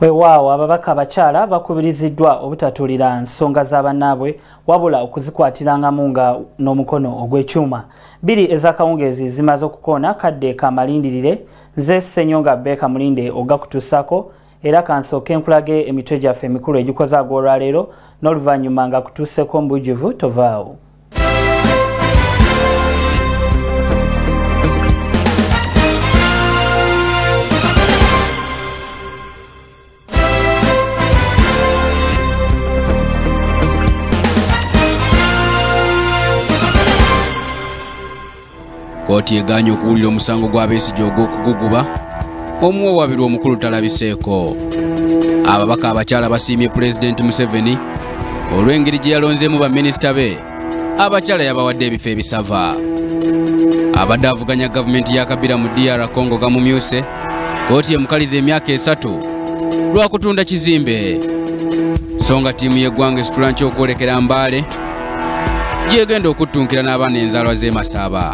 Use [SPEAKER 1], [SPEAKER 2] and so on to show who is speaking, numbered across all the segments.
[SPEAKER 1] Weewaawo ababaka abakyala bakubiriziddwa obutatulira nsonga z'abannaabwe wabula okuzikwatiranga nga n'omukono ogw'ekyuma. Bbiri ez'akawungeezi zimaze okukoona kadde kamalindirire nze Ssenyonga Beka Mulinde ogakutuusako era kansooke nkulage emitwe gyaffe emikulu egikoze ag'olwaleero n'oluvannyuma nga kutuuseko mbujjuvu tovaawo.
[SPEAKER 2] Kooti eganye okuwulira omusango gwa Besigye ogw'okuguguba omuwawaabirwa omukulu talabiseeko. Ababaka abakyala basiimye Pulezidenti Museveni olw'engeri gye yalonzeemu baminisita be abakyala yabawadde ebifo ebisava. Abadde avuganya gavumenti ya Kabila mu DR Congo gamumyuse, kooti emukaliza emyaka 3 lwa kutunda kizimbe. So nga ttiimu y'eggwanga esitula nkya okwolekera Mbale gyegenda okuttunkira n'abaana enzaalwa z'e Masaba.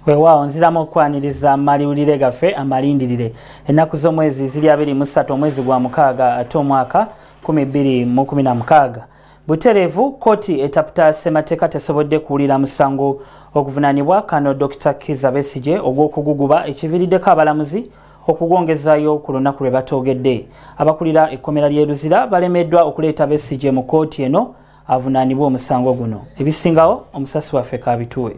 [SPEAKER 1] Weewaawo nziramu okwaniriza maliwulire gaffe amalindirire. Ennaku z'omwezi ziri 23 omwezi gwa mukaaga ate omwaka 2016. Butereevu kooti etaputa ssemateeka tesobodde kuwulira musango okuvunaanibwa kano Dr. Kizza Besigye ogw'okuguguba ekiviiriddeko abalamuzi okugwongezaayo ku lunaku lwe batoogedde. Abakulira ekkomera ly'e Luzira balemeddwa okuleeta Besigye mu kooti eno avunaanibwe omusango guno. Ebisingawo omusasi waffe Kabituwe.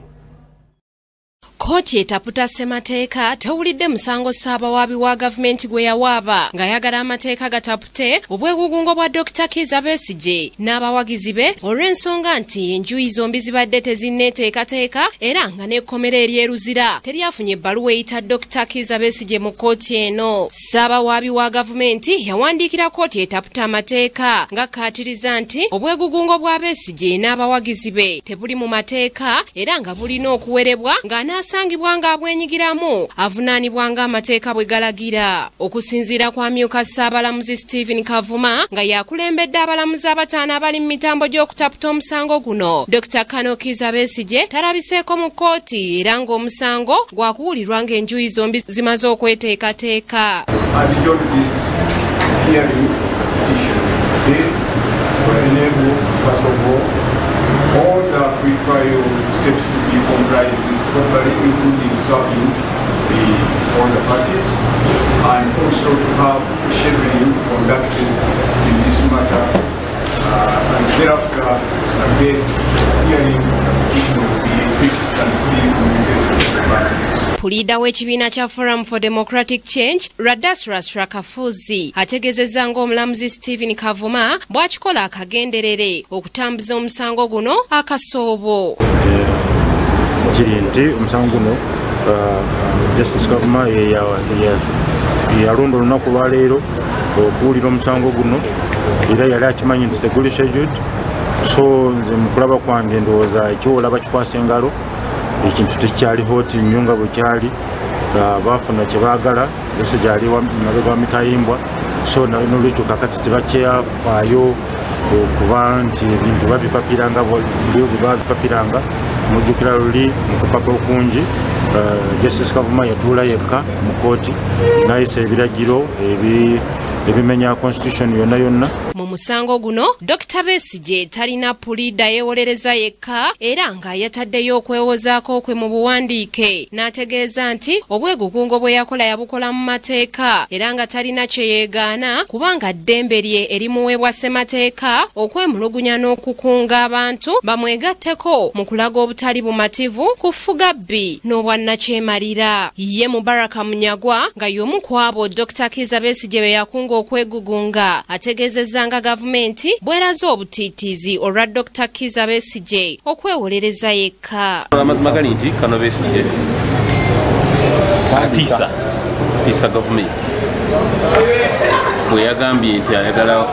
[SPEAKER 3] Kooti etaputa ssemateeka tewulidde musango ssaabawaabi wa gavumenti gwe yawaaba ng'ayagala amateeka gatapute obwegugungo bwa Dr. Kizza Besigye n'abawagizi be olw'ensonga nti enjuyi zombi zibadde tezinneeteekateeka era nga n'ekkomera ery'e Luzira teryafunye ebbaluwa eyita Dr. Kizza Besigye mu kooti eno. Ssaabawaabi wa gavumenti yawandiikira kooti etaputa amateeka ng'akkaatiriza nti obwegugungo bwa Besigye n'abawagizi be tebuli mu mateeka era nga bulina okuwerebwa ng'anaasangibwa ng'abwenyigiramu avunaanibwa ng'amateeka bwe galagira. Okusinziira kwa myuka Ssaabalamuzi Stephen Kavuma nga yakulembedde abalamuzi abataano abali mu mitambo gy'okutaputa omusango guno, Dr. Kizza Besigye talabiseeko mu kooti era ng'omusango gwakuwulirwa ng'enjuyi zombi zimaze okweteekateeka.
[SPEAKER 4] All the pre-trial steps to be complied with properly, including serving all the parties, and also to have scheduling conducted in this matter, and thereafter again hearing will be fixed and fully communicated to the parties.
[SPEAKER 3] Leader w'ekibiina kya Forum for Democratic Change Radasras Rakafuzi ategeezezza ng'omulamuzi Stephen Kavuma bw'akikola akagenderere okutambuza omusango guno akasoobo.
[SPEAKER 5] Kiri nti omusango guno Justice Kavuma yalonda olunaku lwaleero okuwulira omusango guno era yali akimanyi nti teguli scheduled, so nze mu kulaba kwange ndowooza ekiwola bakikwasa engalo ekintu tekyaliho ti nnyo nga bwe kyali baafuna kye baagala Besigye ali mabega wa mitayimbwa, so n'olwekyo kakati tebakyafaayo okuba nti ebintu babipapiranga buli babipapiranga. Mujjukira luli mu kupapa okungi Justice Kavuma yatuula yekka mu kooti n'ayisa ebiragiro ebimenya constitution yonna.
[SPEAKER 3] Mu musango guno Dr. Besigye talina pulida yeewolereza yekka era nga yataddeyo okwewozaako kwe mu buwandiike n'ategeeza nti obwegugungo bwe yakola yabukola mu mateeka era nga talina kye yeegaana kubanga ddembe lye erimuweebwa ssemateeka okwemulugunya n'okukunga abantu bamwegatteko mu kulaga obutali bumativu kufuga bbi n'obwannakyemalira. Ye Mubaraka Munyagwa nga y'omu ku abo Dr. Kizza Besigye be yakunga okwegugunga ategeezezza nga gavumenti bweraze obutiitiizi olwa Dr. Kizza Besigye okwewolereza yekka.
[SPEAKER 6] Amazima gali nti kano Besigye atiisa gavumenti bwe yagambye nti ayagala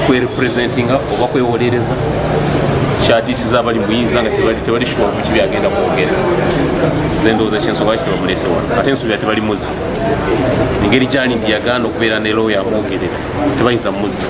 [SPEAKER 6] kwerepresentinga oba kwewolereza kyatiisiza abali muyinza nga tebali shuwa ku kibi agenda kwogera. Nze ndowooza kyensonga lwaki tebamulese wano ate nsuubira tebali muzzi engeri gyali nti yagaana okubeera ne looya amwogerera tebayinza muzzi.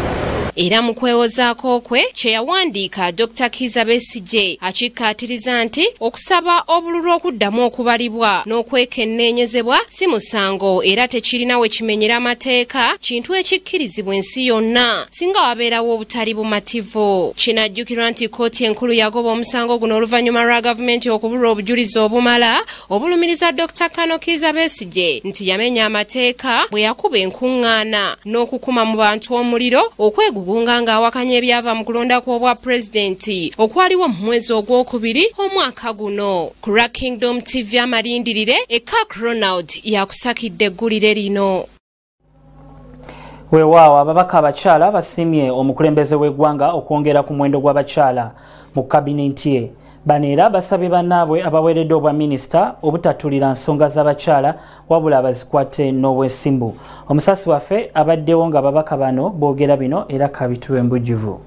[SPEAKER 3] era mu kwewozaako kwe kye yawandiika Dr. Kizza Besigye akikkaatiriza nti okusaba obululu okuddamu okubalibwa n'okwekenneenyezebwa si musango era tekirina we kimenyera amateeka kintu ekikkirizibwa ensi yonna singa wabeerawo obutali bumativu. Kinajjukirwa nti kkooti enkulu yagoba omusango guno oluvannyuma lwa gavumenti okubulwa obujulizi obumala obulumiriza Dr. Kano Kizza Besigye nti yamenya amateeka bwe yakuba enkuŋŋaana n'okukuma mu bantu omuliro okwegugunga ng'awakanya ebyava mu kulonda kw'obwa pulezidenti okwaliwo mu mwezi ogwokubiri omwaka guno. Ku Ra Kingdom TV amalindirire Ekak Ronald yakusakidde eggulire lino.
[SPEAKER 1] Weewaawo ababaka abakyala basimye omukulembeze w'eggwanga okwongera ku muwendo gw'abakyala mu kabinenti ye. Bano era basabye bannaabwe abaweeredde obwa minisita obutatulira nsonga z'abakyala wabula bazikwate n'obwesimbu. Omusasi waffe abaddewo nga ababaka bano boogera bino era kabituwe embujjuvu.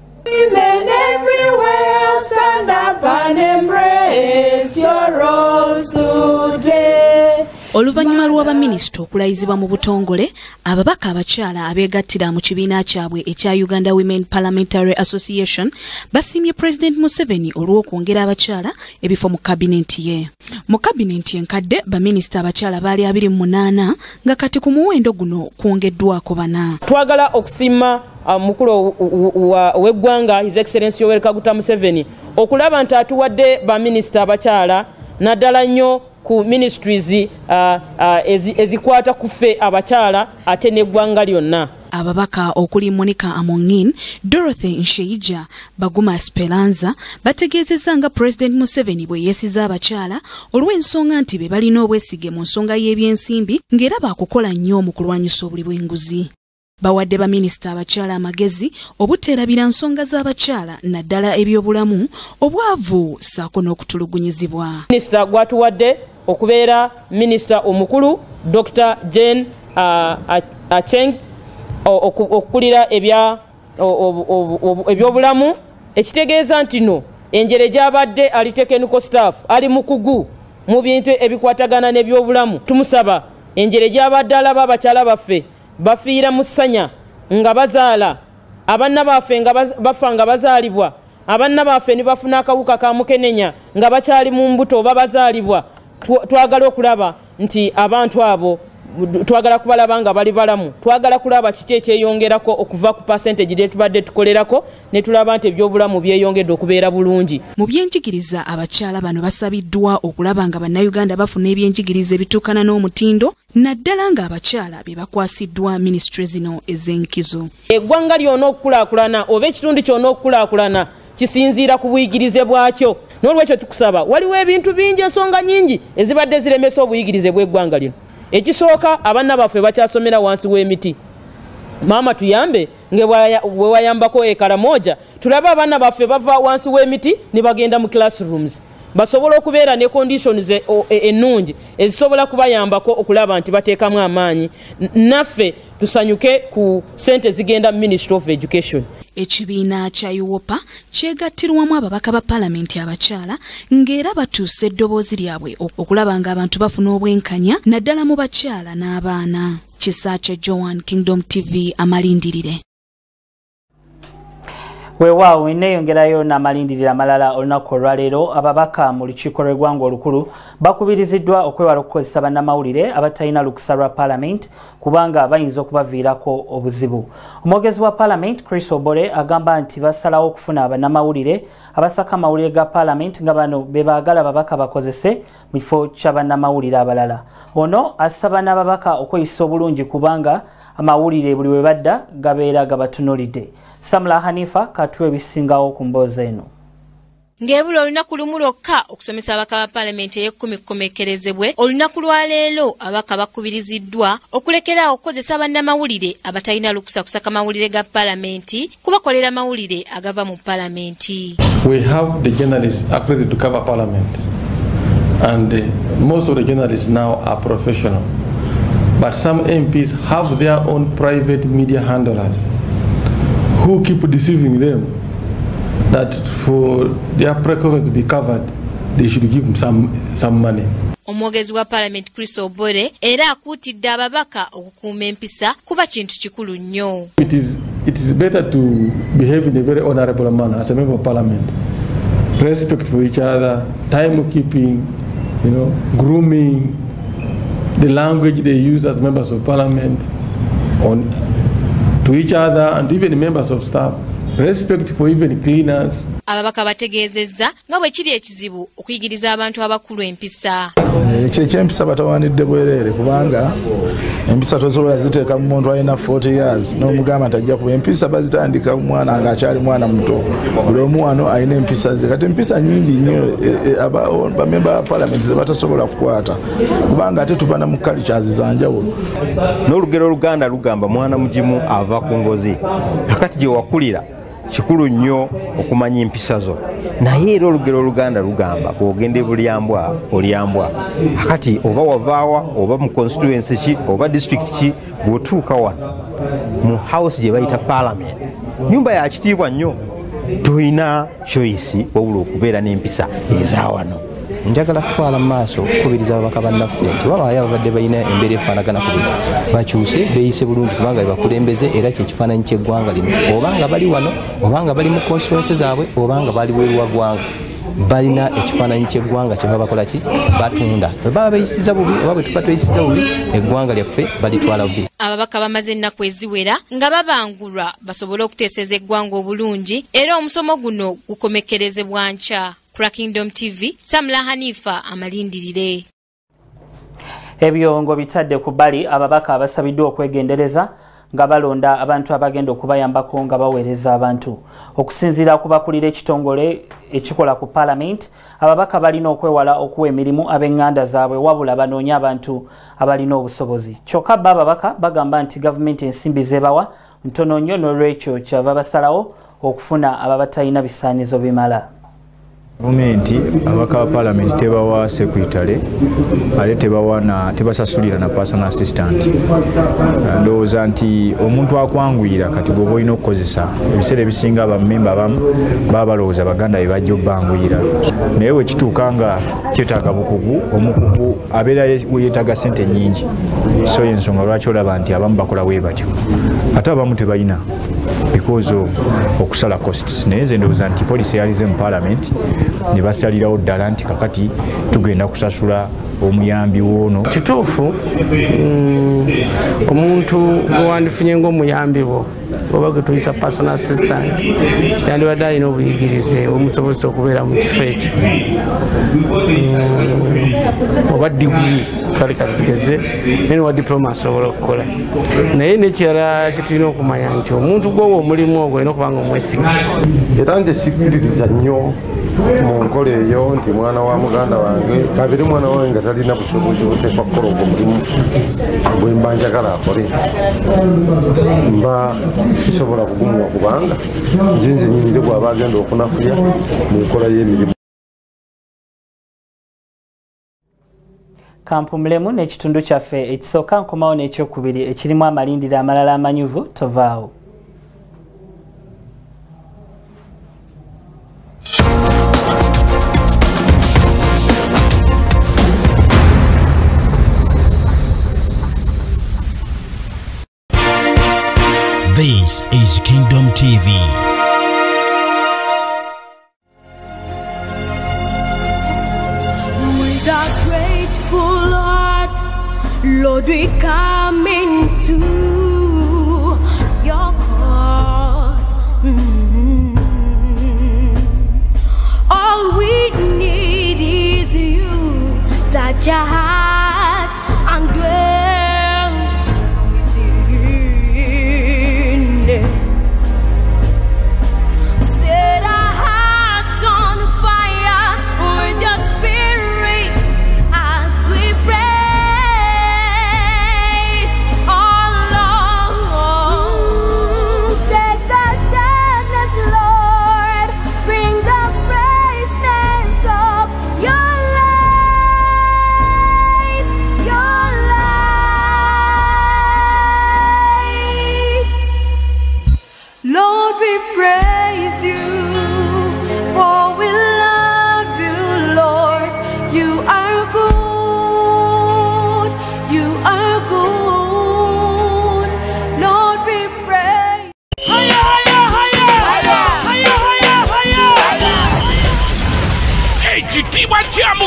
[SPEAKER 1] Stand up and embrace your roles today.
[SPEAKER 7] Oluvannyuma lw'abaminisita okulayizibwa mu butongole, ababaka abakyala abeegattira mu kibiina kyabwe ekya Uganda Women Parliamentary Association basiimye President Museveni olw'okwongera abakyala ebifo mu kabinenti ye. Mu kabinenti enkadde baminisita abakyala baali 28 nga kati ku muwendo guno kwongeddwako 4.
[SPEAKER 8] Twagala okusiima mukulu w'eggwanga His Excellency Yoweri Kaguta Museveni okulaba nti atuwadde baminisita abakyala naddala nnyo ku ministries ezikwata kufe abakyala ate n'eggwanga lyonna.
[SPEAKER 7] Ababaka okuli Monica Amongin, Dorothy Nsheija, Baguma Speranza bategeezezza nga President Museveni bwe yeesiza abakyala olw'ensonga nti be balina obwesige mu nsonga y'ebyensimbi ng'era baakukola nnyo mu kulwanyisa obuli bw'enguzi. Bawadde baminisita abakyala amagezi obuteerabira nsonga z'abakyala naddala ebyobulamu obwavu ssaako n'okutulugunyizibwa. Minisita gwatuwadde okubeera minisita omukulu Dr. Jane Acheng okukulira ebyobulamu ekitegeeza nti no enjere gy'abadde ali technical staff ali mukugu mu bintu ebikwatagana n'ebyobulamu. Tumusaba enjere gy'abadde alaba abakyala baffe bafiira mu ssanya nga bazaala abanna baffe nga bafa nga bazaalibwa abanna baffe ne bafuna akawuka ka mukenenya nga bakyali mu mbuto oba bazaalibwa. Twagala okulaba nti abantu abo twagala kubalaba nga bali balamu. Twagala kulaba kiki ekyeyongerako okuva ku percentage gye tubadde tukolerako ne tulaba nti ebyobulamu byeyongedde okubeera bulungi. Mu byenjigiriza abakyala bano basabiddwa okulaba nga bannayuganda bafuna ebyenjigiriza ebituukana n'omutindo naddala nga abakyala be bakwasiddwa ministry zino ez'enkizo. Eggwanga lyonna okukulaakulana oba ekitundu kyonna okukulaakulana kisinziira ku buyigirize bwakyo. N'olwekyo tukusaba waliwo ebintu bingi ensonga nyingi ezibadde ziremesa obuyigirize bw'eggwanga lino. Ekisooka abanna baffe bakyasomera wansi w'emiti. Mama tuyambe nge bwe wayambako ekala moja tulaba abaana baffe bava wansi w'emiti ne bagenda mu classrooms basobola okubeera ne conditions ennungi ezisobola kubayambako okulaba nti bateekamu amaanyi. Naffe tusanyuke ku sente zigenda Ministry of Education. Ekibiina kya UOPA kyegattirwamu ababaka ba palamenti abakyala ng'era batuuse eddoboozi lyabwe okulaba ng'abantu bafuna obwenkanya naddala mu bakyala n'abaana. Kisakya Joan, Kingdom TV amalindirire.
[SPEAKER 1] Weewaawo enneeyongerayo n'amalindiriro amalala olunaku olwaleero ababaka mu lukiiko lw'eggwanga olukulu bakubiriziddwa okwewala okukozesa bannamawulire abatalina lukusa lwa paalamenti kubanga bayinza okubaviirako obuzibu. Omwogezi wa paalamenti Chris Obore agamba nti basalawo okufuna bannamawulire abasaka amawulire ga paalamenti nga bano be baagala ababaka bakozese mu kifo kya bannamawulire abalala. Ono asaba n'ababaka okweyisa obulungi kubanga amawulire buli we badda gabeera gabatunuulidde. Samla Hanifa katuwe bisingawo ku mboozi eno.
[SPEAKER 9] Ngebula olunaku lumu lwokka okusomesa abaka ba paalamenti ey'ekkumi kukomekkerezebwe olunaku lwa leero abaka bakubiriziddwa okulekeraawo okukozesa bannamawulire abatalina lukusa kusaka mawulire ga paalamenti kubakolera mawulire agava mu paalamenti.
[SPEAKER 10] We have the journalists accredited to cover parliament and most of the journalists now are professional, but some MPs have their own private media handlers who keep deceiving them that for their prerogative to be covered, they should give him some money.
[SPEAKER 9] Omwogezi wa Parliament Chris Obore era akuutidde ababaka okukuuma empisa kuba kintu kikulu nnyo.
[SPEAKER 10] It is better to behave in a very honorable manner as a member of Parliament. Respect for each other, time keeping, grooming, the language they use as members of Parliament to each other and even members of staff. Respect for even cleaners.
[SPEAKER 9] Ababaka bategeezezza nga bwe kiri ekizibu okuyigiriza abantu abakulu empisa.
[SPEAKER 11] Ekyempisa batawanidde bwereere kubanga empisa tosobola ziteeka mu muntu alina 40 years n'omugamba nti ajja kuba empisa bazitandika omwana ng'akyali mwana muto. Buli omu wano alina empisa ze. Kati empisa nnyingi nnyo bamemba ba Parliament ze batasobola kukwata kubanga ate tuva na mu cultures zanjawulo.
[SPEAKER 12] N'olugero Oluganda lugamba mwana mugimu ava ku ngozi. Kakati gye wakulira kikulu nnyo okumanya empisa zo. Naye era olugero Oluganda lugamba bw'ogenda bulyambwa olyambwa. Kati oba wavaawa oba mu constituency ki oba district ki bw'otuuka wano mu house gye bayita Parliament, nyumba ya kitiibwa nnyo, toyina choice wabula okubeera n'empisa eza wano.
[SPEAKER 13] Njagala kutwala mu maaso okukubiriza ababaka bannaffe nti wabaayo ababadde balina embeera efaanagana ku bino bakyuse beeyise bulungi kubanga bebakulembeze era kyekifaananyi ky'eggwanga lino obanga bali wano obanga bali mu constituency zaabwe obanga bali weeru wa ggwanga balina ekifaananyi ky'eggwanga kye baba bakola ki batunda bwe baba beeyisiza bubi oba bwe tuba tweyisiza bubi eggwanga lyaffe balitwala bubi.
[SPEAKER 9] Ababaka bamaze ennaku eziwera nga babangulwa basobole okuteeseza eggwanga obulungi era omusomo guno gukomekkerezebwa nkya. Kura Kingdom TV, Samla Hanifa amalindirire.
[SPEAKER 1] Ebyo ngo bitadde ku bbali ababaka abasabiddwa okwegendereza nga balonda abantu abagenda okubayambako nga baweereza abantu. Okusinziira ku bakulira ekitongole ekikola ku Parliament, ababaka balina okwewala okuwa emirimu ab'eŋŋanda zaabwe wabula banoonya abantu abalina obusobozi. Kyokka bo ababaka bagamba nti gavumenti ensimbi zebawa ntono nnyo n'olwekyo kyava basalawo okufuna ababatalina bisaanizo bimala.
[SPEAKER 14] Gavumenti ababaka ba Parliament tebawa secretary ate tebasasulira na personal assistant. Ndowooza nti omuntu akwanguyira kati bw'oba olina okukozesa ebiseera ebisinga abamemba abamu baba balowooza baganda be bajja obbanguyira. Naye bwe kituuka nga kyetaaga bukugu, omukugu abeera yeetaaga ssente nnyingi. So y'ensonga lwaki olaba nti abamu bakola bwe batyo. Ate abamu tebalina because of okusala costs. Naye nze ndowooza nti policy yalize mu Parliament ne basalirawo ddala nti kakati tugenda kusasula omuyambi woono.
[SPEAKER 15] Kituufu omuntu gwewandifunye ng'omuyambi bo oba gwe tuyita personal assistant yandibadde alina obuyigirize omusobozesa okubeera mu kifo ekyo oba diguli kale katugeze naye wa diploma asobola okukola. Naye nekirala kyetulina okumanya nti omuntu gwowa omulimu ogwo olina okuba nga omwesiga.
[SPEAKER 16] Era nze sikiririza nnyo mu nkola eyo nti mwana wa muganda wange kabiri mwana wange nga talina busobozi buteekwa kukola ogwo mulimu bwe mba njagala akole mba sisobola kugumuwa kubanga nze nyinze bw'aba agenda okunafuya mu nkola y'emirimu.
[SPEAKER 1] Kampumulemu n'ekitundu kyaffe ekisooka nkomawo n'ekyokubiri ekirimu amalindiro amalala amanyuvu tovaawo.
[SPEAKER 17] This is Kingdom TV.
[SPEAKER 18] With a grateful heart, Lord, we come into your cause. All we need is you. Touch our heart and dwell within. Set our hearts on fire with your spirit as we pray. Oh Lord, take the darkness, Lord, bring the freshness of your love.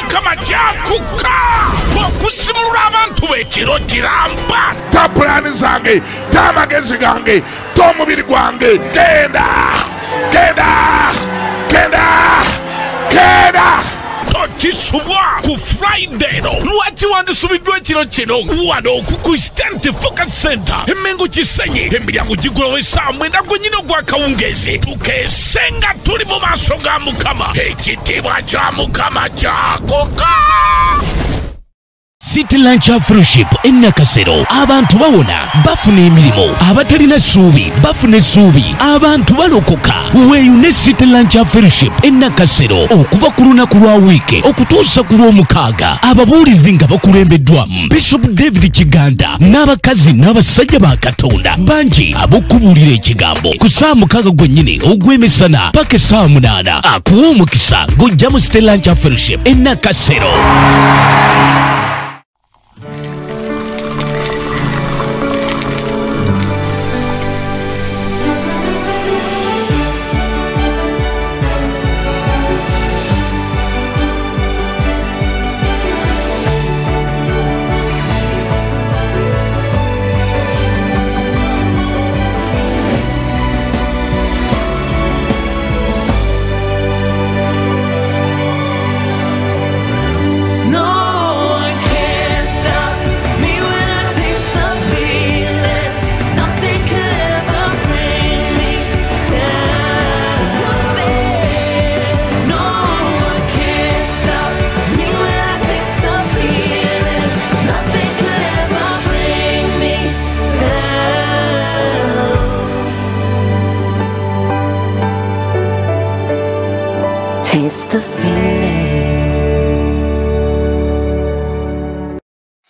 [SPEAKER 19] mukama kyakuka okusimulula abantu b'ekiro kiramba ta pulaani zange ta amagezi gange ta omubiri gwange genda totisubwa ku Friday no lwaki wandisubiddwa ekiro kino wano ku Stent Focus Center Emmengo Kisenyi emiryango gigulawo essaawa 9 gwennyini ogw'akawungeezi tukeesenga tuli mu maaso ga Mukama ekitiibwa kya Mukama kyakoka.
[SPEAKER 17] City Launcher Fellowship Nakasero abantu bawona bafuna emirimu abatalina ssuubi bafuna essuubi abantu balokoka weeyune City Launcher Fellowship Nakasero okuva ku lunaku lwa wiiki okutuusa ku lw'omukaaga ababuulizi nga bakulembeddwamu Bishop David Kiganda n'abakazi n'abasajja ba Katonda bangi ab'okubuulira ekigambo ku ssaawa 6 gwennyini ogw'emisana paka essaawa 8 akuwa omukisa gujja mu City Launcher Fellowship Nakasero.
[SPEAKER 20] Taste the feeling.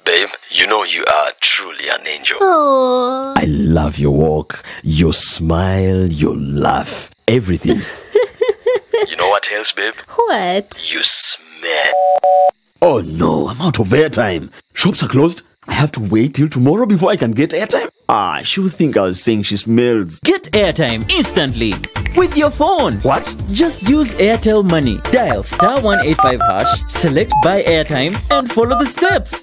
[SPEAKER 21] Babe, you know you are truly an angel.
[SPEAKER 20] Aww.
[SPEAKER 21] I love your walk, your smile, your laugh, everything. You know what else, babe?
[SPEAKER 20] What?
[SPEAKER 21] You smell. Oh no, I'm out of airtime. Shops are closed. I have to wait till tomorrow before I can get airtime. She'll think I was saying she smells.
[SPEAKER 22] Get airtime instantly with your phone.
[SPEAKER 21] What?
[SPEAKER 22] Just use Airtel Money. Dial *185 hash, select buy airtime and follow the steps.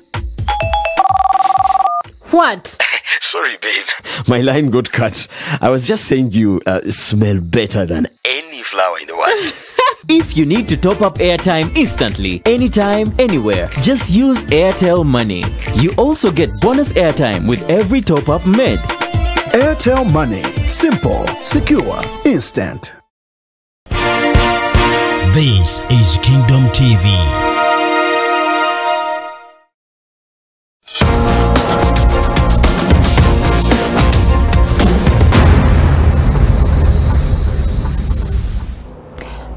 [SPEAKER 20] What?
[SPEAKER 21] Sorry, babe. My line got cut. I was just saying you smell better than any flower in the world.
[SPEAKER 22] If you need to top up airtime instantly, anytime, anywhere, just use Airtel Money. You also get bonus airtime with every top up made.
[SPEAKER 23] Airtel Money. Simple, secure, instant.
[SPEAKER 17] This is Kingdom TV.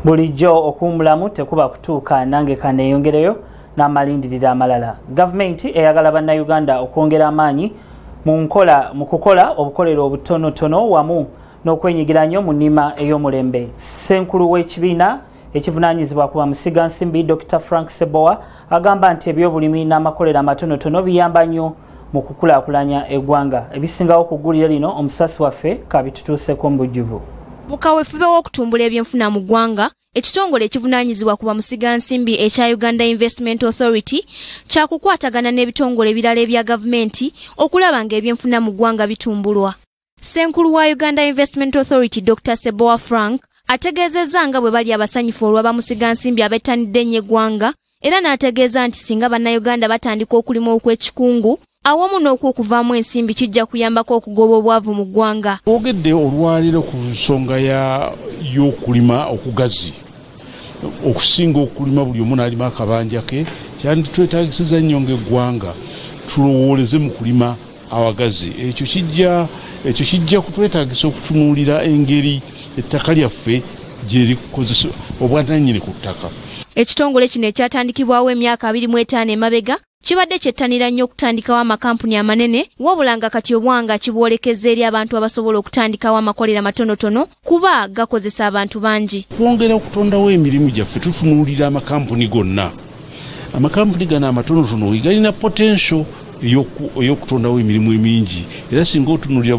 [SPEAKER 1] bulijjo okuwumulamu tekuba kutuuka nange kaneeyongereyo n'amalindiriro amalala. Gavumenti eyagala bannayuganda okwongera amaanyi mu kukola obukolero obutonotono wamu n'okwenyigira nnyo mu nnima ey'omulembe. Ssenkulu w'ekibiina ekivunaanyizibwa ku bamusigansimbi Dr. Frank Sebowa agamba nti ebyobulimi n'amakolero amatonotono biyamba nnyo mu kukulaakulanya eggwanga. Ebisingawo ku ggulire lino omusasi waffe kabitutuuseeko mu bujjuvu.
[SPEAKER 9] Mu kaweefube w'okutumbula ebyenfuna mu ggwanga, ekitongole ekivunaanyizibwa ku bamusigansimbi ekya Uganda Investment Authority kyakukwatagana n'ebitongole ebirala ebya gavumenti okulaba ng'ebyenfuna mu ggwanga bitumbulwa. Ssenkulu wa Uganda Investment Authority Dr. Sebowa Frank ategeezezza nga bwe bali abasanyufu olwa bamusigansimbi abettanidde ennyo eggwanga, era n'ategeeza nti singa bannayuganda batandika okulima okw'ekikungu awamu n'okwokuvaamu ensimbi kijja kuyambako okugoba obwavu mu ggwanga.
[SPEAKER 24] Ogedde olwaliro ku nsonga y'okulima okugazi okusinga okulima buli omu n'alima akabanja ke kyanditwetaagisiza nnyo ng'eggwanga tulowooleze mu kulima awagazi. Ekyo kijja kutwetaagisa okutunuulira engeri ettaka lyaffe gye likozesa obwannannyini ku ttaka.
[SPEAKER 9] Ekitongole kino ekyatandikibwawo emyaka 25 emabega kibadde kyettanira nnyo okutandikawo amakampuni amanene, wabula nga kati obwanga kibwolekeza eri abantu abasobola okutandikawo amakolero matonotono kuba gakozesa abantu bangi.
[SPEAKER 24] Kwongera okutondawo emirimu gyaffe tutunuulira amakampuni gonna. Amakampuni gano amatonotono galina potential ey'okutondawo emirimu emingi, era singa otunuulira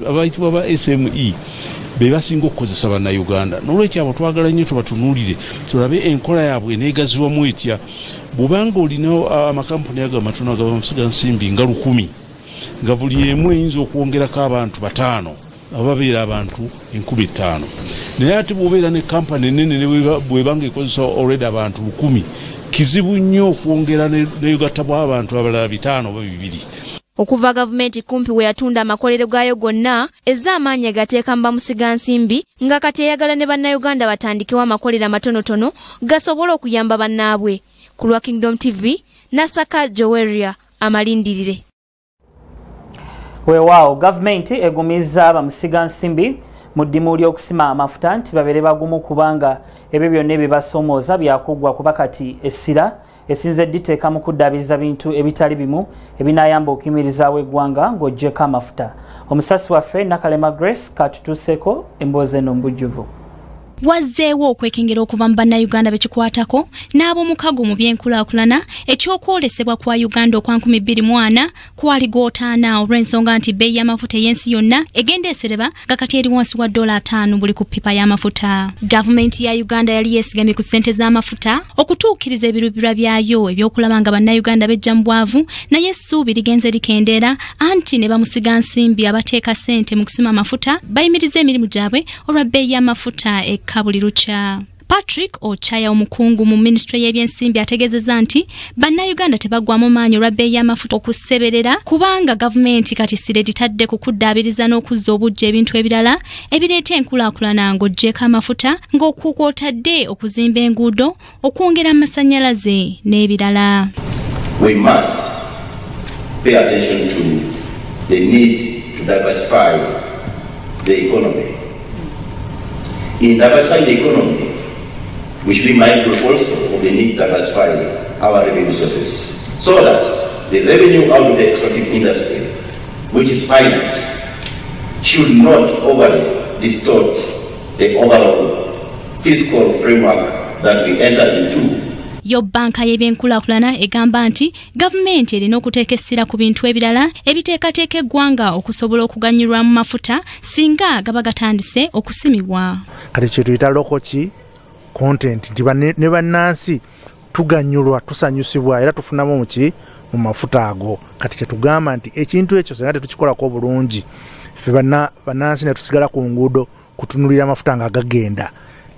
[SPEAKER 24] abayitibwa ba SME be basinga okukozesa bannayuganda n'olwekyo abo twagala nnyo tubatunuulire tulabe enkola yaabwe eneegaziwamu etya bw'obanga olina amakampuni ago amatono agaba musigansimbi nga 1,000 nga buli emu eyinza okwongerako abantu 5 ababeera abantu 5,000 naye ate bw'obeera ne kampani ennene bwebanga ekozesa already abantu 1,000 kizibu nnyo okwongera n'egatta bw'abantu abalala 5 oba 2.
[SPEAKER 9] Okuva gavumenti kumpi we yatunda amakolero gayo gonna ez'amaanyi agateeka mu bamusigansimbi nga kati eyagala ne bannayuganda batandikewo amakolero amatonotono gasobola okuyamba bannaabwe. Ku lwa Kingdom TV, Nasaka Joweria, Amalindirire.
[SPEAKER 1] Weewaawo gavumenti egumiza bamusigansimbi mu ddimu ly'okusima amafuta nti babeere bagumu kubanga ebyo byonna ebibasoomooza byakuggwa kuba kati essira esinze diteeka mu kuddaabiriza bintu ebitali bimu ebinaayamba okuyimirizaawo eggwanga ng'oggyeko amafuta. Omusasi waffe Nakalema Grace katutuuseeko emboozi eno mbujjuvu.
[SPEAKER 2] Wazzeewo okwekengera okuva mu bannayuganda bekikwatako n'ab'omukago mu byenkulaakulana ekyokwolesebwa kwa Uganda okwa 2024 kwali gootaana olw'ensonga nti bbeeyi y'amafuta ey'ensi yonna egenda esereba nga kati eri wansi wa $5 buli ku ppipa y'amafuta. Gavumenti ya Uganda yali yeesigamye ku ssente z'amafuta okutuukiriza ebiruubirirwa byayo ebyokulaba nga bannayuganda bejja mu bwavu, naye essuubi ligenze likendeera anti ne bamusigansimbi abateeka ssente mu kusima amafuta bayimiriza emirimu gyabwe olwa bbeeyi y'amafuta kabuli lucha. Patrick Ochaya omukungu mu ministry y'ebyensimbi ategezeza nti bannayuganda tebagwamu maanyi olwa bbeeyi y'amafuta okuseberera kubanga gavumenti kati sire ditadde ku kuddaabiriza n'okuzza obujja ebintu ebirala ebireeta enkulaakulana ng'oggyeko amafuta ng'okwotadde okuzimba enguudo okwongera amasannyalaze n'ebirala.
[SPEAKER 4] We must pay attention to the need to diversify the economy. In diversifying the economy, we should be mindful also of the need to diversify our revenue sources so that the revenue out of the extractive industry, which is finite, should not overly distort the overall fiscal framework that we entered into.
[SPEAKER 2] Yo banka y'ebyenkulaakulana egamba nti gavumenti erina okuteeka essira ku bintu ebirala ebiteekateeka eggwanga okusobola okuganyulwa mu mafuta singa gaba gatandise okusimibwa.
[SPEAKER 5] Kati kye tuyita lokoki content nti ne bannansi tuganyulwa tusanyusibwa era tufunamu muki mu mafuta ago. Kati kye tugamba nti ekintu ekyo singa tetukikolako obulungi ffe bannansi ne tusigala ku nguudo kutunulira amafuta nga gagenda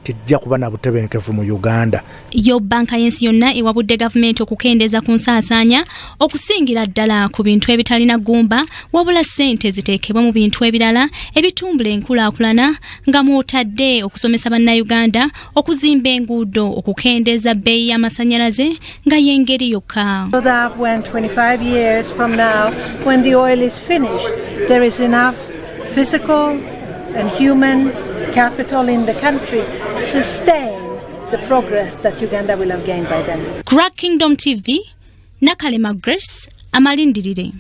[SPEAKER 5] tijja kuba na butebenkevu mu Uganda. Yo banka y'ensi yonna ewabudde gavumenti okukendeeza ku nsaasaanya okusingira ddala ku bintu ebitalina ggumba wabula ssente ziteekebwa mu bintu ebirala ebitumbula enkulaakulana nga mwotadde okusomesa bannayuganda okuzimba enguudo okukendeeza bbeeyi y'amasannyalaze nga y'engeri yokka.
[SPEAKER 6] So that when 25 years from now, when the oil is finished, there is enough physical and human capital in the country to sustain the progress that Uganda will have gained by then.
[SPEAKER 2] Crack Kingdom TV, Nakalema Grace, Amalindirire.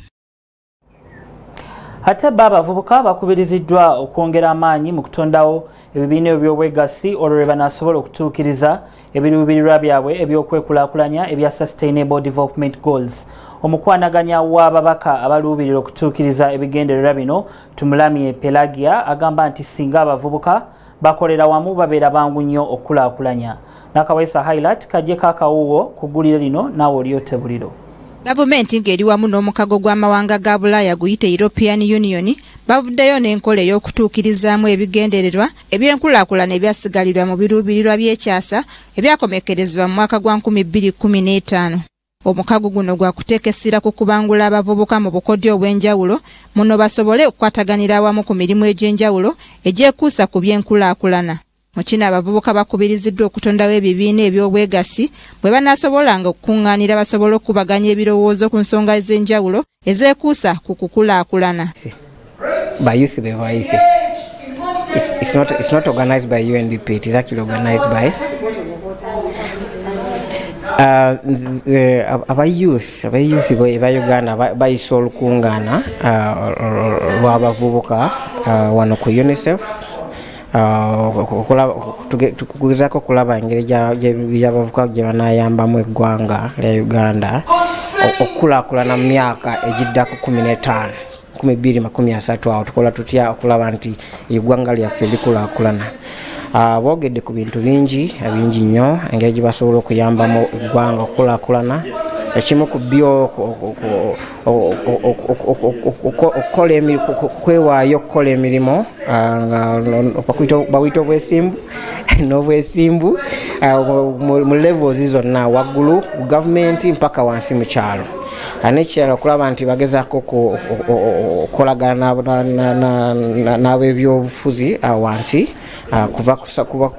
[SPEAKER 1] Ate abavubuka bakubiriziddwa okwongera amaanyi mu kutondawo ebibiina eby'obwegassi olwo lwe banaasobola okutuukiriza ebiruubirirwa byabwe ebyokwekulaakulanya ebya Sustainable Development Goals. Omukwanaganya w'ababaka abaluubirira okutuukiriza ebigendererwa bino Tumulamye Pelagia agamba nti singa abavubuka bakolera wamu babeera bangu nnyo okukulaakulanya. Nakawesa highlight kajjeko akawuwo ku ggulire lino naawe olyote buliro.
[SPEAKER 25] Gavumenti ng'eri wamu n'omukago gw'amawanga ga Bulaaya guyite European Union bavuddeyo n'enkola ey'okutuukirizaamu ebigendererwa eby'enkulaakulana ebyasigalirwa mu biruubirirwa by'ekyasa ebyakomekerezebwa mu mwaka gwa 2015. Omukago guno gwa kuteeka essira ku kubangula abavubuka mu bukodyo obw'enjawulo muno basobole okukwataganira awamu ku mirimu egy'enjawulo egyekuusa ku by'enkulaakulana. Mu kino abavubuka bakubiriziddwa okutondawo ebibiina eby'obwegassi bwe banaasobolanga okukuŋŋaanira basobole okubaganya ebirowoozo ku nsonga ez'enjawulo ezeekuusa ku kukulaakulana.
[SPEAKER 26] By youth bewaise. It's not organized by UNDP, it is actually organized by abayouth ba Uganda bayise olukungaana lw'abavubuka wano ku UNICEF tukugezaako okulaba engeri gy'abavubuka gye banaayambamu eggwanga lya Uganda okukulaakulana mu myaka egiddako 15 2030 awo tukola tutya okulaba nti eggwanga lyaffe likulakulana. Boogedde ku bintu bingi nnyo engeri gye basobola okuyambamu eggwanga okulakulana. Ekimu ku byo okwewaayo okukola emirimu bawita obwesimbu n'obwesimbu mu levels zonna waggulu ku gavumenti mpaka wansi mu kyalo. N'ekirala okulaba nti bagezaako okolagana n'ab'ebyobufuzi wansi kuva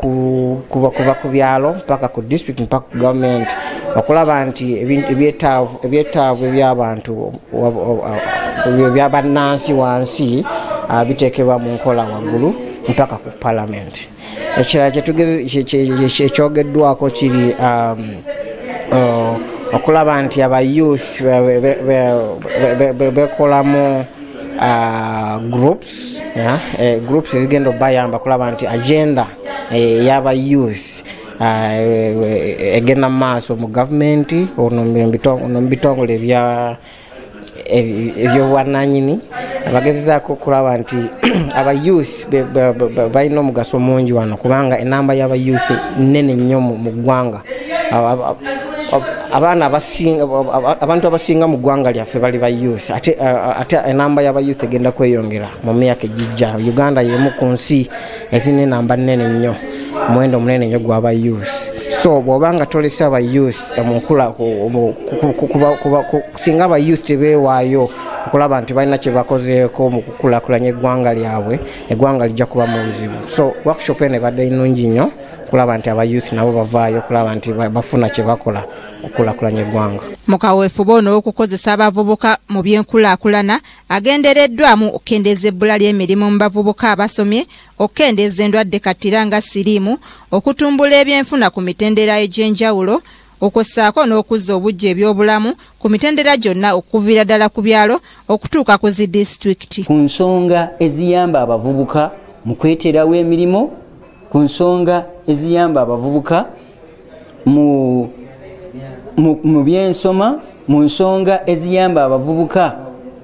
[SPEAKER 26] ku byalo mpaka ku district mpaka ku gavumenti okulaba nti ebyetaavu eby'abantu ebyabannansi wansi biteekebwa mu nkola waggulu mpaka ku parliament. Ekirala ekyogeddwako kiri okulaba nti abayouth bekolamu groups ezigenda obayamba kulaba nti agenda y'abayouth egenda mu maaso mu gavumenti ono mu bitongole ebyobwannannyini bagezezaako okulaba nti abayouth balina omugaso mungi wano kubanga enamba y'abayouth nnene nnyo mu ggwanga. Abantu abasinga mu ggwanga lyaffe bali ba youth ate enamba y'abayouth egenda kweyongera mu myaka egijja. Uganda y'emu ku nsi ezina enamba nnene nnyo, muwendo munene nnyo gw'aba youth. So bw'obanga tolesa aba youth singa aba youth tebeewaayo okulaba nti balina kye bakozeeko mu kukulaakulanya eggwanga lyabwe, eggwanga lijja kuba mu buzibu. So workshop eno ebadde nnungi nnyo kulaba nti aba youth nabo bavaayo kulaba nti bafuna kye bakola okulakulanya eggwanga.
[SPEAKER 25] Mu kaweefube ono okukozesa abavubuka mu byenkulaakulana agendereddwamu okukendeeza ebbula ly'emirimu mu bavubuka abasomye, okukendeeza endwadde kattira nga siriimu, okutumbula ebyenfuna ku mitendera egy'enjawulo, okussaako n'okuzza obujja ebyobulamu ku mitendera gyonna okuviira ddala ku byalo okutuuka ku zi disitulikiti.
[SPEAKER 3] Ku nsonga eziyamba abavubuka mu kweterawo emirimu, ku nsonga eziyamba abavubuka mu byensoma, mu nsonga eziyamba abavubuka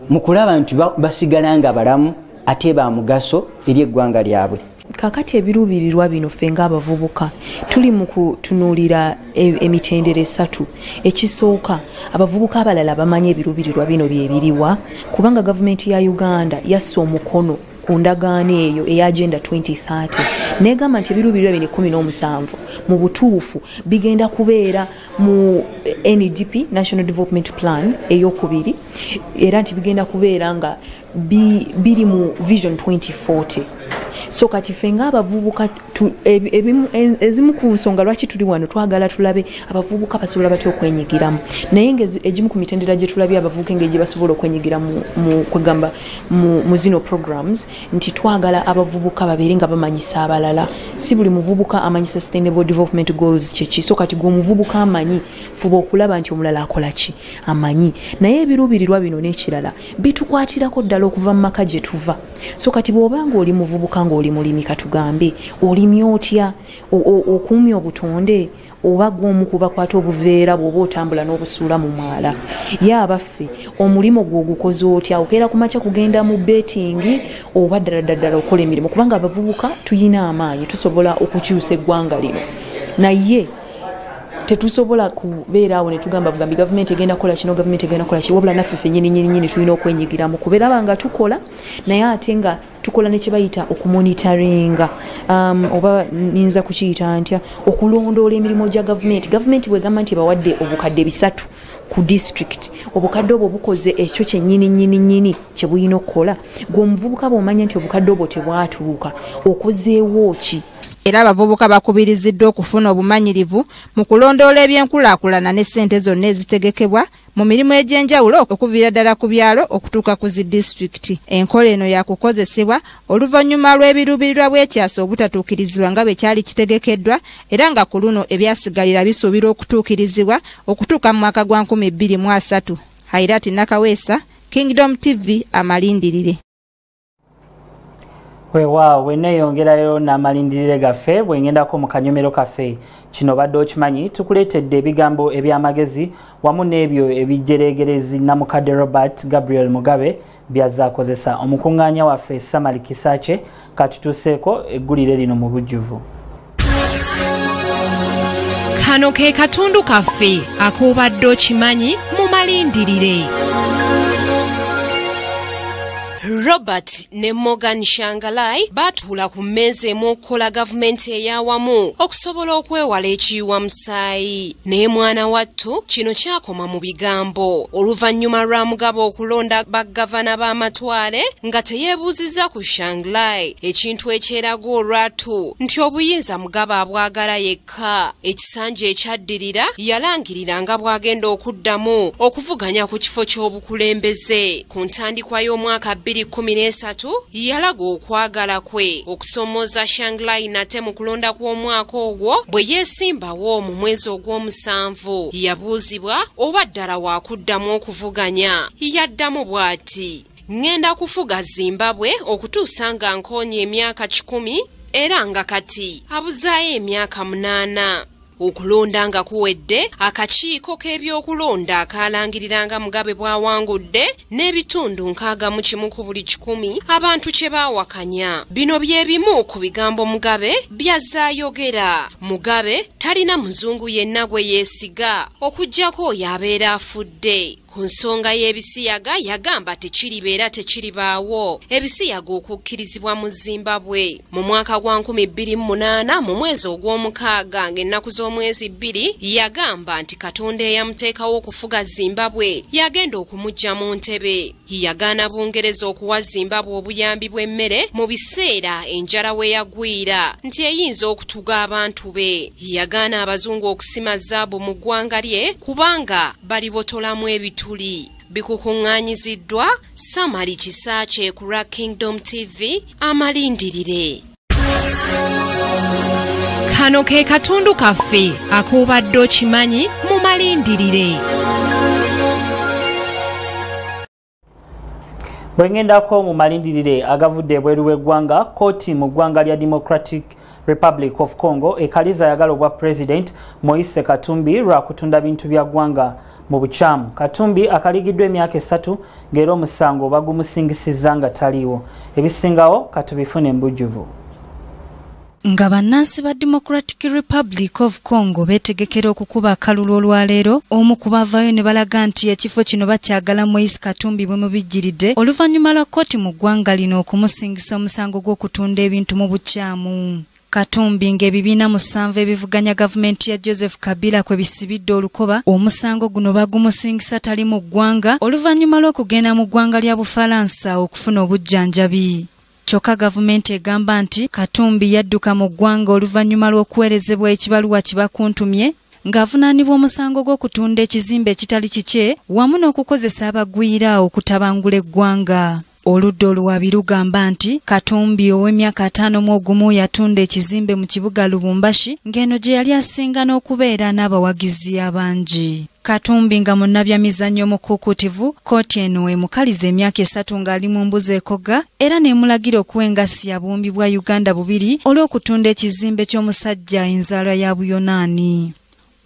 [SPEAKER 3] mu kulaba nti basigala nga balamu ate ba mugaso eri eggwanga lyabwe.
[SPEAKER 7] Kakati ebiruubirirwa bino ffe ng'abavubuka tuli mu kutunuulira emitendera esatu. Ekisooka, abavubuka abalala bamanyi ebiruubirirwa bino byebiriwa kubanga gavumenti ya Uganda yassa omukono ku ndagaano eyo eya Agenda 2030 negamba nti ebiruubirirwa bino 17 mu butuufu bigenda kubeera mu NDP National Development Plan ey'okubiri era nti bigenda kubeera nga biri mu Vision 2040. So kati ffe ng'abavubuka ezimu ku nsonga lwaki tuli wano twagala tulabe abavubuka basobola batya okwenyigiramu, naye egimu ku mitendera gye tulabye abavubuka engeri gye basobola okwenyigira kwegamba mu zino programs nti twagala abavubuka babeere nga bamanyisa abalala. Si buli muvubuka amanyi Sustainable Development Goals kyeki, so kati gw'omuvubuka amanyi fuba okulaba nti omulala akola ki amanyi. Naye ebiruubirirwa bino n'ekirala bitukwatirako ddala okuva mu maka gye tuva. So kati bw'obanga oli muvubuka ng'oli mulimi katugambe olimi otya okuumya obutonde oba gw'omu kubakwata obuveera bw'oba otambula n'obusuula mu mwala. Ye abaffe omulimo gw'ogukoze otya okeera ku makya kugenda mu betting oba ddala okola emirimu kubanga abavubuka tuyina amaanyi tusobola okukyusa eggwanga lino. Naye tetusobola kubeera awo ne tugamba bugambi gavumenti egenda kola kino gavumenti egenda kola ki, wabula naffe ffennyini tulina okwenyigiramu kubeera nga tukola naye ate nga tukola ne kye bayita okumonitoringa oba ninza kukiyita ntya okulondoola emirimu gya gavumenti. Gavumenti bwegamba nti bawadde obukadde 3 ku district, obukadde obwo bukoze ekyo kyennyini kye buyina okukola. Gwe omuvubuka bw'omanya nti obukadde obwo tebwatuuka okozeewo ki?
[SPEAKER 25] Era abavubuka bakubiriziddwa okufuna obumanyirivu mu kulondoola ebyenkulaakulana ne ssente zonna ezitegekebwa mu mirimu egy'enjawulo okuviira ddala ku byalo okutuuka ku zi disitulikiti. Enkola eno yakukozesebwa oluvannyuma lw'ebiruubirirwa bw'ekyasa obutatuukirizibwa nga bwe kyali kitegekeddwa era nga ku luno ebyasigalira bisuubirwa okutuukirizibwa okutuuka mu mwaka gwa 2030. Hairati Nakaweesa, Kingdom TV, amalindirire.
[SPEAKER 1] Wewa weneyongerayo n'amalindirire gaffe bwengendako mu kanyomero kaffe kino badde okimanyi tukuleetedde ebigambo eby'amagezi wamu n'ebyo ebijjeregerezi Namukadde Robert Gabriel Mugabe byazza akozesa omukuŋŋaanya waffe Samali Kisaache katutuuseeko eggulire lino mu bujjuvu.
[SPEAKER 8] Kano ke katundu kaffe ak'obadde okimanyi mu malindirire.
[SPEAKER 10] Robert ne Morgan Shangalai batuula ku mmeeza emu okukola gavumenti ey'awamu okusobola okwewala ekiyiwa musaayi. Naye mwana wattu kino kyakoma mu bigambo oluvannyuma lwa Mugabe okulonda bagavana b'amatwale nga teyeebuuzizza ku Shangalai ekintu ekyeraga olwatu nti obuyinza Mugabe abwagala yekka. Ekisanja ekyaddirira yalangirira nga bw'agenda okuddamu okuvuganya ku kifo ky'obukulembeze. Ku ntandikwa y'omwaka 2013 yalaga okwagala kwe okusomoza Shangalai nate mu kulonda kw'omwaka ogwo bwe yeesimbawo mu mwezi ogw'omusanvu. Yabuuzibwa oba ddala wakuddamu okuvuganya yaddamu bw'ati: ngenda kufuga Zimbabwe okutuusa nga nkoonye emyaka 10 era nga kati abuzaayo emyaka 8. Okulonda nga kuwedde akakiiko k'ebyokulonda akalangiriranga Mugabe bw'awangudde n'ebitundu 61 ku buli 100 abantu kye baawakanya. Bino bye bimu ku bigambo Mugabe byazza ayogera. Mugabe talina muzungu yenna gwe yeesiga okuggyako oyo abeera afudde. Ku nsonga y'ebisiyaga yagamba tekiribeera tekiribaawo ebisiyaga okukkirizibwa mu Zimbabwe. Mu mwaka gwa 2008 mu mwezi ogw'omukaaga ng'ennaku z'omwezi 2 yagamba nti Katonda eyamuteekawo okufuga Zimbabwe yagenda okumuggya mu ntebe. Yagaana Bungereza okuwa Zimbabwe obuyambi bw'emmere mu biseera enjala we yagwira nti eyinza okutuga abantu be. Yagaana abazungu okusima zaabu mu ggwanga lye kubanga balibotolamu ebitu. Bikukuŋŋaanyiziddwa Samali Kisaache ku Kingdom TV amalindirire.
[SPEAKER 8] Kano ke katundu kaffe ak'obadde okimanyi mu malindirire.
[SPEAKER 1] Bwengendako mu malindirire agavudde ebweru w'eggwanga, kooti mu ggwanga lya Democratic Republic of Congo ekaliza yagala obwa President Moise Katumbi lwa kutunda bintu bya ggwanga mu bukyamu. Katumbi akaligiddwa emyaka 3 ng'era omusango bagumusingisizza nga taliiwo. Ebisingawo katubifune mbujjuvu.
[SPEAKER 11] Nga bannansi ba Democratic Republic of Congo betegekera okukuba akalulu olwaleero, omu ku bavaayo ne balaga nti ekifo kino bakyagala Moise Katumbi bwe mubijjiridde oluvannyuma lwa kkooti mu ggwanga lino okumusingisa omusango gw'okutunda ebintu mu bukyamu. Katumbi ng'ebibiina 7 ebivuganya gavumenti ya Joseph Kabila kwe bisibidde olukoba, omusango guno bagumusingisa tali mu ggwanga oluvannyuma lw'okugenda mu ggwanga lya Bufalansa okufuna obujjanjabi. Kyokka gavumenti egamba nti Katumbi yadduka mu ggwanga oluvannyuma lw'okuweerezebwa ekibaluwa kibakuntumye ng'avunaanibwa omusango gw'okutunda ekizimbe ekitali kikye wamu n'okukozesa abagwira okutabangula eggwanga. Oludda oluwabi lugamba nti Katumbi ow'emyaka 51 yatunda ekizimbe mu kibuga Lubumbashi ng'eno gye yali asinga n'okubeera n'abawagizi abangi. Katumbi nga munnabyamizannyo omukuukutivu, kkooti eno emukaliza emyaka 3 ng'ali mu mbuzi ekogga era n'emulagira okuwengasi abumbi bwa Uganda 2 olw'okutunda ekizimbe ky'omusajja enzaalwa ya Buyonaani.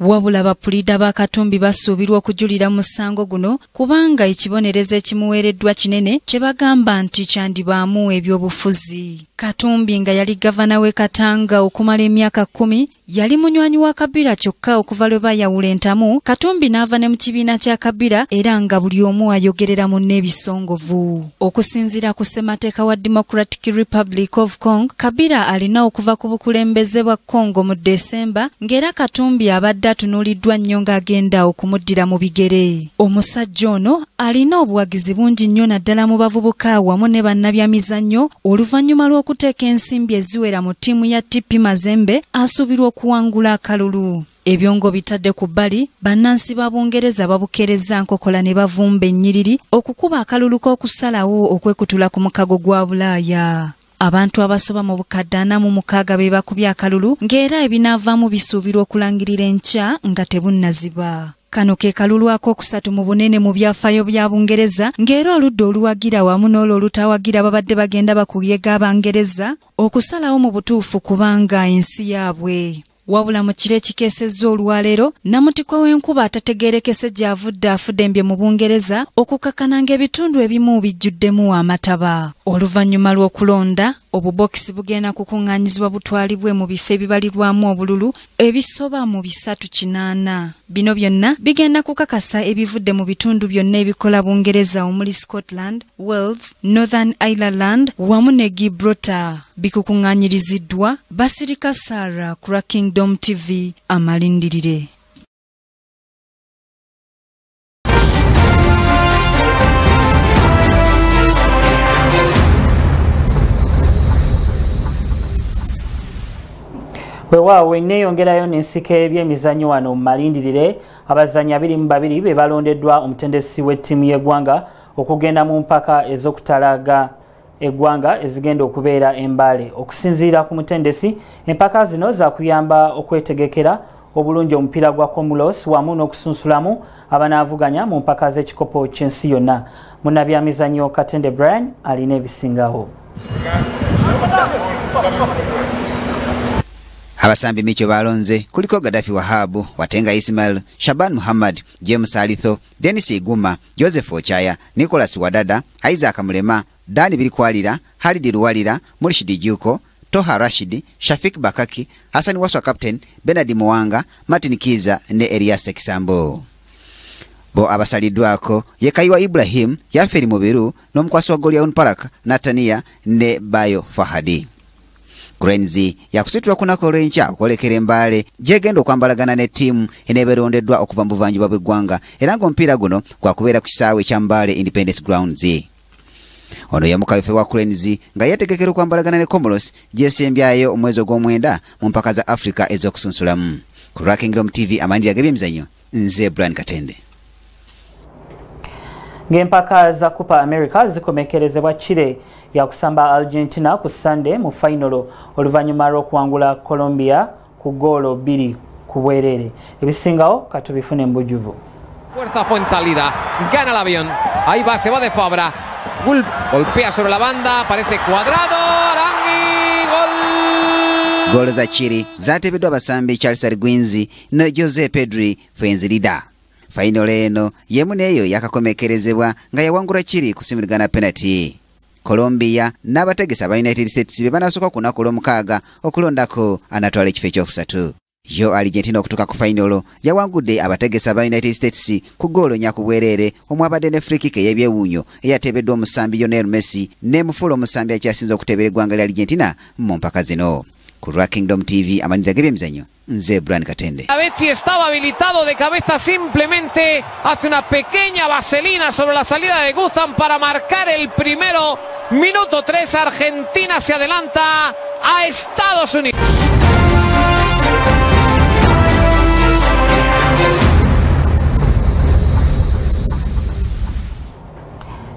[SPEAKER 11] Wabula bapulida ba Katumbi basuubirwa okujulira musango guno kubanga ekibonerezo ekimuweereddwa kinene kye bagamba nti kyandibaamu ebyobufuzi. Katumbi nga yali gavana w'e Katanga okumala emyaka 10 yali munywanyi wa Kabila kyokka okuva lwe bayawula entamu. Katumbi n'ava ne mu kibiina kya Kabila era nga buli omu ayogerera munne ebisongovu. Okusinziira ku ssemateeka wa Democratic Republic of Congo, Kabila alina okuva ku bukulembeze bwa Congo mu Desemba ng'era Katumbi abadde atunuuliddwa nnyo ng'agenda okumuddira mu bigere. Omusajja ono alina obuwagizi bungi nnyo naddala mu bavubuka wamu ne bannabyamizannyo oluvannyuma lw'okuteeka ensimbi eziwera mu ttiimu ya TP Mazembe asuubirwa okuwangula akalulu. Ebyo ngo bitadde ku bbali, bannansi ba Bungereza babukeereza nkokola ne bavumba ennyiriri okukuba akalulu k'okusalawo okwekutula ku mukago gwa Bulaaya. Abantu abasoba mu bukadde 46 be bakubye akalulu ng'era ebinaavaamu bisuubirwa okulangirira enkya nga tebunnaziba. Kano ke kalulu akokusatu mu bunene mu byafaayo bya Bungereza ng'era oludda oluwagira wamu n'olwo olutawagira babadde bagenda bakuyega Abangereza okusalawo mu butuufu kubanga ensi yaabwe. Wabula mu kiro ekikeesezza olwaleero Namutikwa w'enkuba atategeerekese gy'avudde afudde embye mu Bungereza okukakana ng'ebitundu ebimu bijjuddemu amataba. Oluvannyuma lw'okulonda obubokisi bugenda kukuŋŋaanyizibwa butwalibwe mu bifo ebibalirwamu obululu ebisoba mu 380. Bino byonna bigenda kukakasa ebivudde mu bitundu byonna ebikola Bungereza omuli Scotland, Wales, Northern Ireland wamu ne Gibraltar. Bikukuŋŋaanyiriziddwa Basirika Sarah ku Kingdom TV amalindirire.
[SPEAKER 1] Weewaawo neeyongerayo n'ensika ebyemizannyo wano mu malindirire. Abazannyi 22 be balondeddwa omutendesi w'ettiimu y'eggwanga okugenda mu mpaka ez'okutalaga eggwanga ezigenda okubeera Mbale. Okusinziira ku mutendesi, empaka zino za kuyamba okwetegekera obulungi omupiira gwa Comoros wamu n'okusunsulamu abanaavuganya mu mpaka z'ekikopo ky'ensi yonna. Munnabyamizannyo Katende Brian alina ebisingawo.
[SPEAKER 12] Abasambi Micho balonze kuliko Gaddafi Wahabu, Watenga Ismail, Shaban Muhammad, James Alitho, Dennis Iguma, Joseph Ochaya, Nicholas Wadada, Isaac Mulema, Dani Birikwalira, Halidi Ruwalira, Murshidi Juko, Toha Rashidi, Shafik Bakaki, Hassan Waswa Captain, Benadi Mwanga, Martin Kiza ne Elias Kisambo. Bo abasaliddwako Yekaiwa Ibrahim, Yaferi Mubiru, n'omukwasi wa Goliath Park, Natania ne Bayo Fahadi. Kurenzi yakusitula kunako lwencha okwolekera Mbale gyegenda okwambalagana ne ttiimu eneeberondeddwa okuva mu buvanjuba bw'eggwanga era ng'omupiira guno gwakubeera ku kisaawe kya Mbale Independence Grounds. Ono ye mukayufe wa Kurenzi nga yeetegekera okwambalagana ne Comoros gyesembyayo omwezi ogw'omwenda mu mpaka za Africa ez'okusunsulamu. Ku Kingdom TV amandira g'ebyemizannyo nze Brian Katende.
[SPEAKER 1] Ng'empaka za Copa America zikomekerezebwa Chile ya kusamba Argentina ku Sunday mu final oluvannyuma lw'okuwangula Colombia ku goolo 2 ku bwerere. Ebisingawo katubifune mbujuvu.
[SPEAKER 13] Fuerza Fuensalida, gana el avión, ahí va, se va de Fabra, golpea sobre la banda, parece Cuadrado, Arangui, gol!
[SPEAKER 12] Goolo za Chile zateebeddwa abasambi Charles Arguinzi ne Jose Pedri Fuenzalida. Final eno yemu neyo yakakomekerezebwa nga yawangula Chile kusimulagana penalty. Colombia n'abategesa ba United States be banasooka ku lunaku lw'omukaaga okulondako anatwala ekifo ekyokusatu. Yo Argentina okutuuka ku final yawangudde abategesa ba United States ku goolo nyaku bwerere omwabadde ne free kick ey'ebyewuunyo eyateebeddwa omusambi Lionel Messi ne mufuula omusambi akyasinze okuteebera eggwanga lya Argentina mu mpaka zino. Ku Kingdom TV amanyira g'ebyemizannyo nze Brian Katende.
[SPEAKER 13] Abechi estaba habilitado de cabeza, simplemente hace una pequeña vaselina sobre la salida de Guzan para marcar el primero. Minuto 3, Argentina se adelanta a Estados Unidos.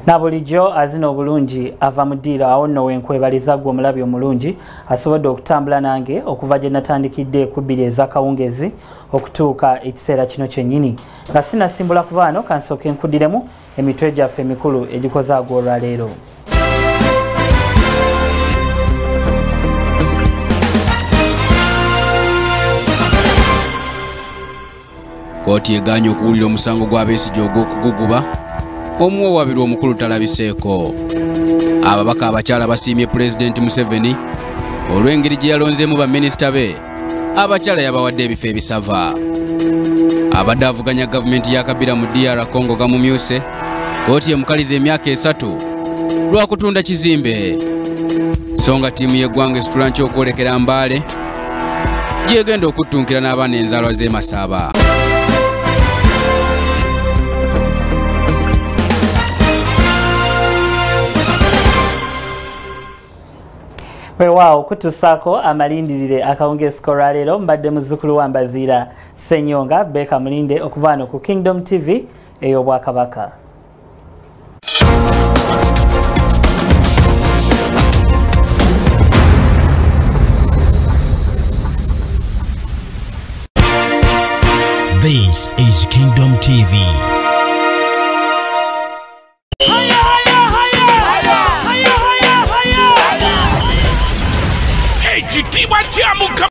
[SPEAKER 1] Na bulijjo azina obulungi ava mu ddiiro awo nno wenkwebaliza gwe omulabi omulungi asobodde okutambula nange okuva gye natandikidde ku 2 ez'akawungezi okutuuka ekiseera kino kyennyini nga sinasimbula kuva wano kansooke nkuddiremu emitwe gyaffe emikulu egikoze ag'olwaleero.
[SPEAKER 14] Kooti egaanye okuwulira omusango gwa Besigye ogw'okuguguba omuwawaabirwa omukulu talabiseeko. Ababaka abakyala basiimye Pulezidenti Museveni olw'engeri gye yalonzeemu baminisita be abakyala yabawadde ebifo ebisava. Abadde avuganya gavumenti ya Kabila mu DR Congo gamumyuse. Kooti emukaliza emyaka 3 lwa kutunda kizimbe. So nga ttiimu y'eggwanga esitula nkya okwolekera Mbale gyegenda okuttunkira n'abaana enzaalwa z'e Masaba.
[SPEAKER 1] Weewaawo kutusaako amalindirire akawungezi k'olwaleero mbadde muzzukulu wa Mbaziira Ssenyonga Beka Mulinde okuva wano ku Kingdom TV ey'Obwakabaka.
[SPEAKER 17] This is Kingdom TV.